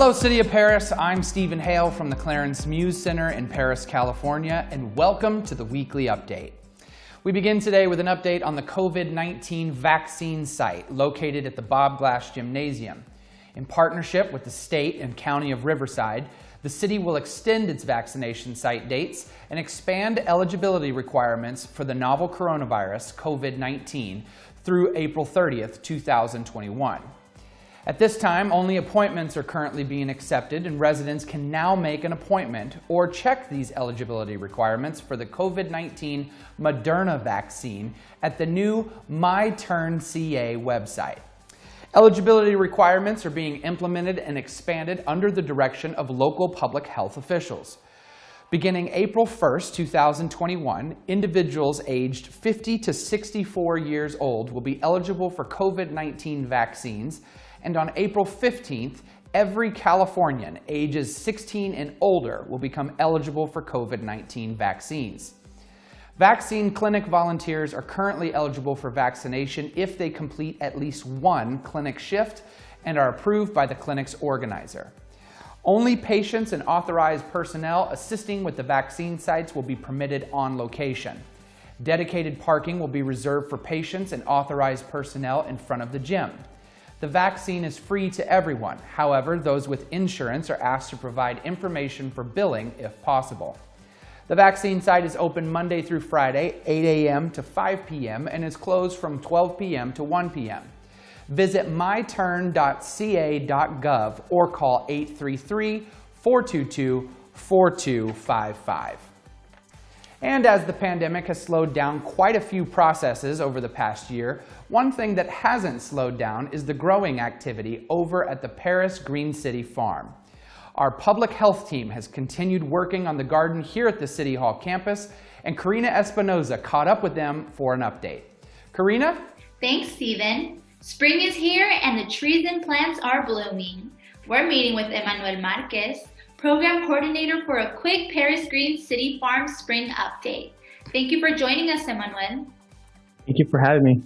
Hello, City of Perris. I'm Stephen Hale from the Clarence Muse Center in Perris, California, and welcome to the Weekly Update. We begin today with an update on the COVID-19 vaccine site located at the Bob Glass Gymnasium. In partnership with the state and county of Riverside, the city will extend its vaccination site dates and expand eligibility requirements for the novel coronavirus, COVID-19, through April 30th, 2021. At this time, only appointments are currently being accepted, and residents can now make an appointment or check these eligibility requirements for the COVID-19 Moderna vaccine at the new MyTurnCA website. Eligibility requirements are being implemented and expanded under the direction of local public health officials. Beginning April 1st, 2021, individuals aged 50 to 64 years old will be eligible for COVID-19 vaccines, and on April 15th, every Californian ages 16 and older will become eligible for COVID-19 vaccines. Vaccine clinic volunteers are currently eligible for vaccination if they complete at least one clinic shift and are approved by the clinic's organizer. Only patients and authorized personnel assisting with the vaccine sites will be permitted on location. Dedicated parking will be reserved for patients and authorized personnel in front of the gym. The vaccine is free to everyone. However, those with insurance are asked to provide information for billing if possible. The vaccine site is open Monday through Friday, 8 a.m. to 5 p.m. and is closed from 12 p.m. to 1 p.m. Visit myturn.ca.gov or call 833-422-4255. And as the pandemic has slowed down quite a few processes over the past year, one thing that hasn't slowed down is the growing activity over at the Perris Green City Farm. Our public health team has continued working on the garden here at the City Hall campus, and Karina Espinoza caught up with them for an update. Karina? Thanks, Stephen. Spring is here and the trees and plants are blooming. We're meeting with Emmanuel Marquez, Program Coordinator for a quick Perris Green City Farm Spring Update. Thank you for joining us, Emmanuel. Thank you for having me.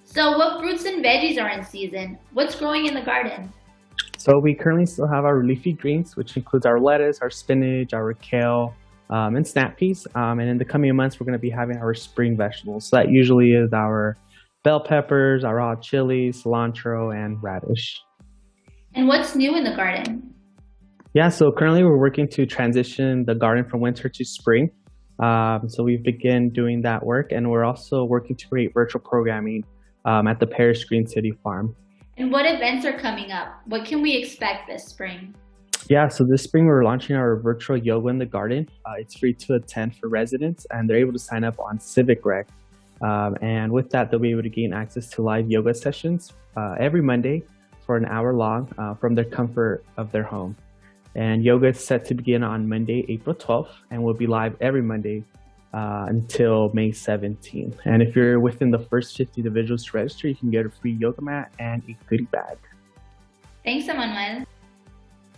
So what fruits and veggies are in season? What's growing in the garden? So we currently still have our leafy greens, which includes our lettuce, our spinach, our kale, and snap peas. And in the coming months, we're going to be having our spring vegetables. So that usually is our bell peppers, our raw chilies, cilantro, and radish. And what's new in the garden? Yeah, so currently we're working to transition the garden from winter to spring. So we've begun doing that work, and we're also working to create virtual programming at the Perris Green City Farm. And what events are coming up? What can we expect this spring? Yeah, so this spring we're launching our virtual yoga in the garden. It's free to attend for residents, and they're able to sign up on Civic Rec. And with that, they'll be able to gain access to live yoga sessions every Monday for an hour long from the comfort of their home. And yoga is set to begin on Monday, April 12th, and will be live every Monday until May 17th. And if you're within the first 50 individuals to register, you can get a free yoga mat and a goodie bag. Thanks, Emmanuel.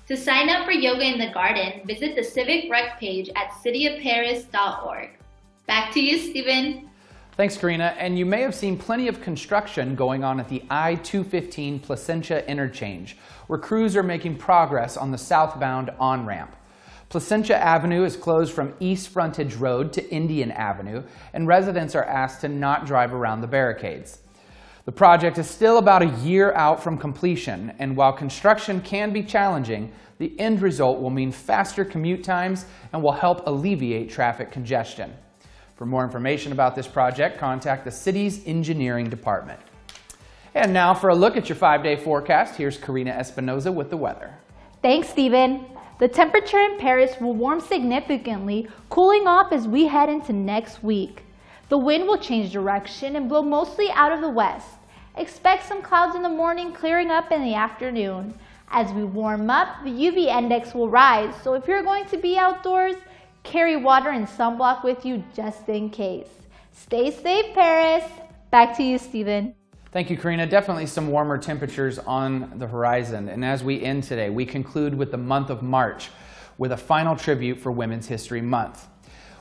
To sign up for yoga in the garden, visit the Civic Rec page at cityofperris.org. Back to you, Stephen. Thanks, Karina. And you may have seen plenty of construction going on at the I-215 Placentia interchange, where crews are making progress on the southbound on-ramp. Placentia Avenue is closed from East Frontage Road to Indian Avenue, and residents are asked to not drive around the barricades. The project is still about a year out from completion, and while construction can be challenging, the end result will mean faster commute times and will help alleviate traffic congestion. For more information about this project, contact the city's engineering department. And now for a look at your 5-day forecast, here's Karina Espinoza with the weather. Thanks, Stephen. The temperature in Perris will warm significantly, cooling off as we head into next week. The wind will change direction and blow mostly out of the west. Expect some clouds in the morning, clearing up in the afternoon. As we warm up, the UV index will rise, so if you're going to be outdoors, carry water and sunblock with you just in case. Stay safe, Perris. Back to you, Stephen. Thank you, Karina. Definitely some warmer temperatures on the horizon. And as we end today, we conclude with the month of March with a final tribute for Women's History Month.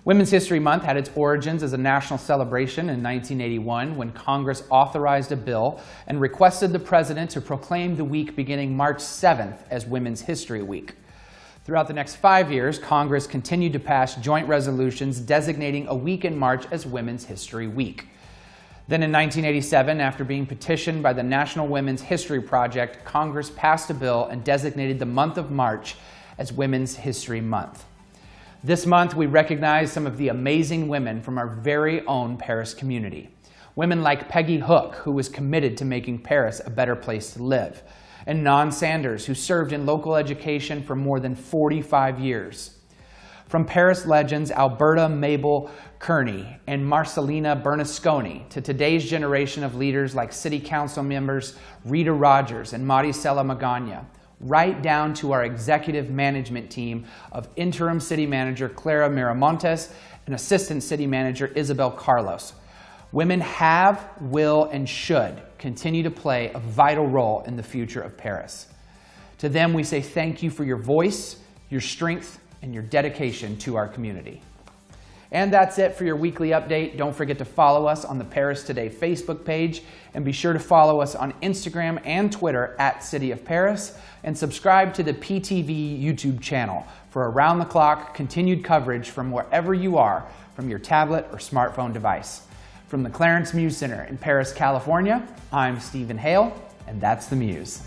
Women's History Month had its origins as a national celebration in 1981 when Congress authorized a bill and requested the president to proclaim the week beginning March 7th as Women's History Week. Throughout the next 5 years, Congress continued to pass joint resolutions designating a week in March as Women's History Week. Then in 1987, after being petitioned by the National Women's History Project, Congress passed a bill and designated the month of March as Women's History Month. This month, we recognize some of the amazing women from our very own Perris community. Women like Peggy Hook, who was committed to making Perris a better place to live, and Nan Sanders, who served in local education for more than 45 years. From Perris legends Alberta Mabel Kearney and Marcelina Bernasconi to today's generation of leaders like City Council members Rita Rogers and Maricela Magana, right down to our executive management team of Interim City Manager Clara Miramontes and Assistant City Manager Isabel Carlos. Women have, will, and should continue to play a vital role in the future of Perris. To them, we say thank you for your voice, your strength, and your dedication to our community. And that's it for your weekly update. Don't forget to follow us on the Perris Today Facebook page, and be sure to follow us on Instagram and Twitter at City of Perris, and subscribe to the PTV YouTube channel for around-the-clock continued coverage from wherever you are from your tablet or smartphone device. From the Clarence Muse Center in Perris, California, I'm Stephen Hale, and that's the Muse.